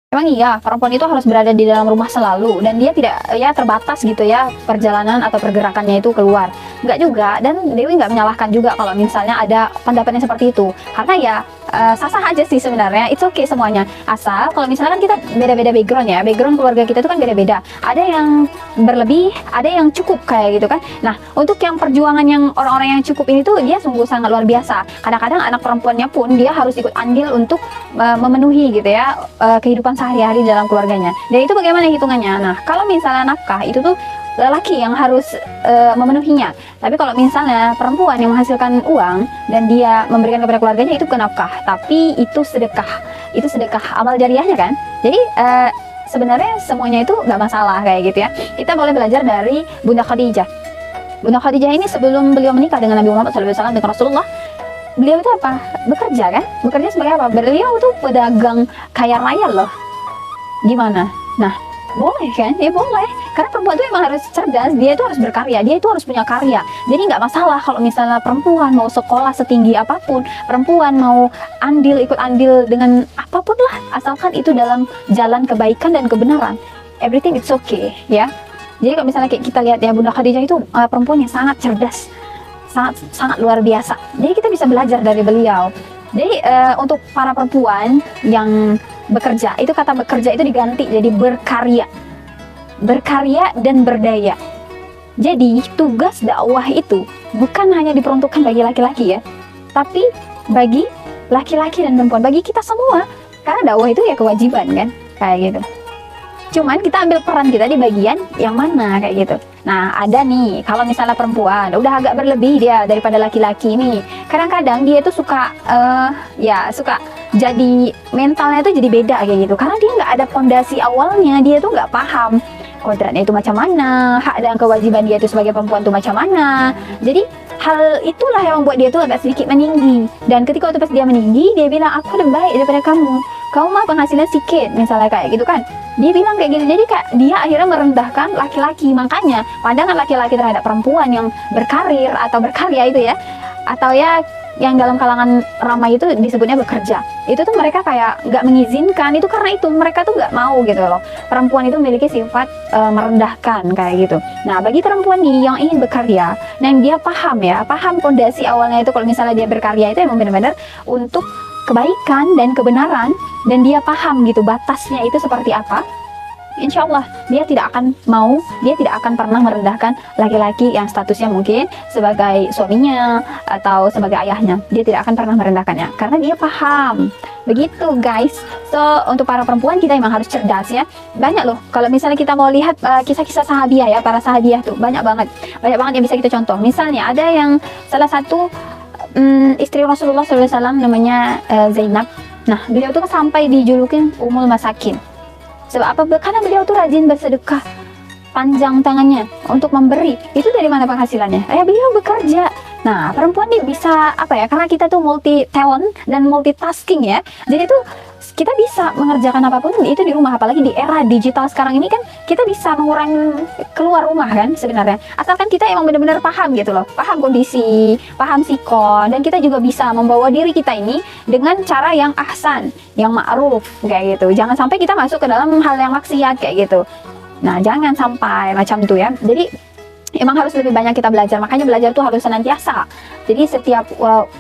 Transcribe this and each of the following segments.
Emang iya, perempuan itu harus berada di dalam rumah selalu dan dia tidak ya terbatas gitu ya perjalanan atau pergerakannya itu keluar. Enggak juga, dan Dewi nggak menyalahkan juga kalau misalnya ada pendapatnya seperti itu. Karena ya sah-sah aja sih sebenarnya, it's okay semuanya. Asal kalau misalnya kan kita beda-beda background ya, background keluarga kita itu kan beda-beda. Ada yang berlebih, ada yang cukup kayak gitu kan. Nah, untuk yang perjuangan yang orang-orang yang cukup ini tuh dia sungguh sangat luar biasa. Kadang-kadang anak perempuannya pun dia harus ikut andil untuk memenuhi gitu ya kehidupan sehari-hari dalam keluarganya. Dan itu bagaimana hitungannya? Nah, kalau misalnya nafkah itu tuh lelaki yang harus memenuhinya. Tapi kalau misalnya perempuan yang menghasilkan uang dan dia memberikan kepada keluarganya, itu bukan nafkah, tapi itu sedekah. Itu sedekah amal jariahnya kan. Jadi sebenarnya semuanya itu nggak masalah kayak gitu ya. Kita boleh belajar dari Bunda Khadijah. Bunda Khadijah ini sebelum beliau menikah dengan Nabi Muhammad SAW, dengan Rasulullah, beliau itu apa? Bekerja kan? Bekerja sebagai apa? Beliau tuh pedagang kaya raya loh. Gimana? Nah, boleh kan? Ya boleh. Karena perempuan itu emang harus cerdas, dia itu harus berkarya, dia itu harus punya karya. Jadi nggak masalah kalau misalnya perempuan mau sekolah setinggi apapun, perempuan mau ikut andil dengan apapun lah, asalkan itu dalam jalan kebaikan dan kebenaran. Everything it's okay, ya. Jadi kalau misalnya kita lihat ya, Bunda Khadijah itu perempuan yang sangat cerdas, sangat luar biasa. Jadi kita bisa belajar dari beliau. Jadi untuk para perempuan yang bekerja, itu kata bekerja itu diganti jadi berkarya dan berdaya. Jadi tugas dakwah itu bukan hanya diperuntukkan bagi laki-laki ya, tapi bagi laki-laki dan perempuan, bagi kita semua. Karena dakwah itu ya kewajiban kan, kayak gitu. Cuman kita ambil peran kita di bagian yang mana kayak gitu. Nah, ada nih kalau misalnya perempuan udah agak berlebih dia daripada laki-laki nih. Kadang-kadang dia tuh suka suka jadi mentalnya tuh jadi beda kayak gitu. Karena dia nggak ada fondasi awalnya, dia tuh nggak paham kodratnya itu macam mana, hak dan kewajiban dia itu sebagai perempuan tuh macam mana. Jadi hal itulah yang membuat dia tuh agak sedikit meninggi. Dan ketika waktu pas dia meninggi, dia bilang, aku lebih baik daripada kamu. Kamu mah penghasilan sedikit, misalnya kayak gitu kan. Dia bilang kayak gitu. Jadi kayak dia akhirnya merendahkan laki-laki. Makanya pandangan laki-laki terhadap perempuan yang berkarir atau berkarya itu ya, atau ya yang dalam kalangan ramai itu disebutnya bekerja, itu tuh mereka kayak nggak mengizinkan. Itu karena itu mereka tuh nggak mau gitu loh, perempuan itu memiliki sifat merendahkan kayak gitu. Nah, bagi perempuan nih yang ingin berkarya dan dia paham fondasi awalnya itu, kalau misalnya dia berkarya itu emang benar-benar untuk kebaikan dan kebenaran, dan dia paham gitu batasnya itu seperti apa, insya Allah dia tidak akan pernah merendahkan laki-laki yang statusnya mungkin sebagai suaminya atau sebagai ayahnya. Dia tidak akan pernah merendahkannya karena dia paham. Begitu guys. So untuk para perempuan kita emang harus cerdas ya. Banyak loh kalau misalnya kita mau lihat kisah-kisah sahabiah ya, para sahabiah tuh banyak banget yang bisa kita contoh. Misalnya ada yang salah satu istri Rasulullah SAW namanya Zainab. Nah, beliau tuh sampai dijulukin Ummul Masakin. Sebab apa? Karena beliau tuh rajin bersedekah, panjang tangannya untuk memberi. Itu dari mana penghasilannya? Beliau bekerja. Nah, perempuan nih bisa karena kita tuh multi talent dan multitasking ya. Jadi tuh kita bisa mengerjakan apapun itu di rumah. Apalagi di era digital sekarang ini kan, kita bisa mengurangi keluar rumah kan sebenarnya. Asalkan kita emang benar-benar paham gitu loh, paham kondisi, paham sikon, dan kita juga bisa membawa diri kita ini dengan cara yang ahsan, yang ma'ruf kayak gitu. Jangan sampai kita masuk ke dalam hal yang maksiat kayak gitu. Nah, jangan sampai macam itu ya. Jadi emang harus lebih banyak kita belajar. Makanya belajar tuh harus senantiasa. Jadi setiap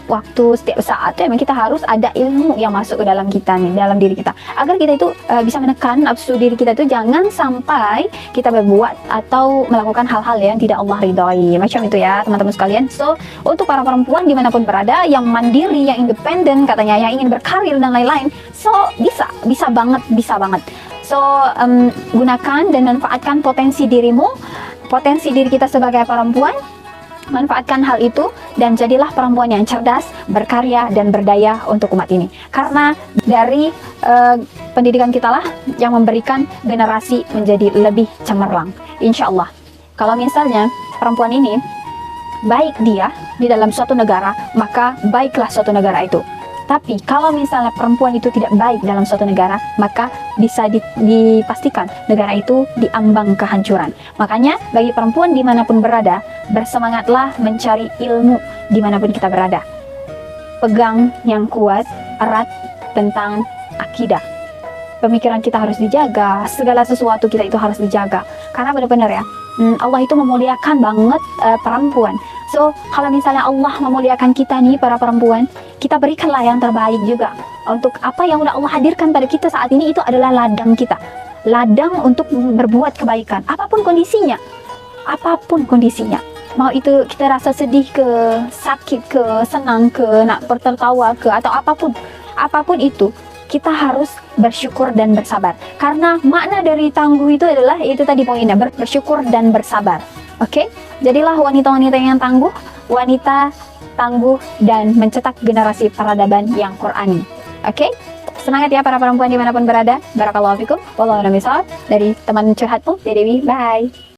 waktu, setiap saat tuh emang kita harus ada ilmu yang masuk ke dalam kita nih, dalam diri kita, agar kita itu bisa menekan nafsu diri kita tuh jangan sampai kita berbuat atau melakukan hal-hal yang tidak Allah ridhoi. Macam itu ya teman-teman sekalian. So untuk para perempuan dimanapun berada, yang mandiri, yang independen katanya, yang ingin berkarir dan lain-lain, so bisa banget. So gunakan dan manfaatkan potensi dirimu, potensi diri kita sebagai perempuan. Manfaatkan hal itu dan jadilah perempuan yang cerdas, berkarya dan berdaya untuk umat ini. Karena dari pendidikan kita lah yang memberikan generasi menjadi lebih cemerlang. Insya Allah. Kalau misalnya perempuan ini baik dia di dalam suatu negara, maka baiklah suatu negara itu. Tapi kalau misalnya perempuan itu tidak baik dalam suatu negara, maka bisa dipastikan negara itu diambang kehancuran. Makanya bagi perempuan dimanapun berada, bersemangatlah mencari ilmu dimanapun kita berada. Pegang yang kuat, erat tentang akidah. pemikiran kita harus dijaga, segala sesuatu kita itu harus dijaga. Karena benar-benar ya, Allah itu memuliakan banget perempuan. So, kalau misalnya Allah memuliakan kita nih, para perempuan, kita berikanlah yang terbaik juga. Untuk apa yang udah Allah hadirkan pada kita saat ini, itu adalah ladang kita. Ladang untuk berbuat kebaikan, apapun kondisinya. Apapun kondisinya. Mau itu kita rasa sedih ke, sakit ke, senang ke, nak tertawa ke, atau apapun itu, kita harus bersyukur dan bersabar. Karena makna dari tangguh itu adalah, itu tadi poinnya, bersyukur dan bersabar. Oke? Jadilah wanita-wanita yang tangguh, wanita tangguh dan mencetak generasi peradaban yang Qurani. Oke? Semangat ya para perempuan dimanapun berada. Barakallahu fikum. Wallahu a'lam bishawab. Dari teman curhatmu, Dewi. Bye.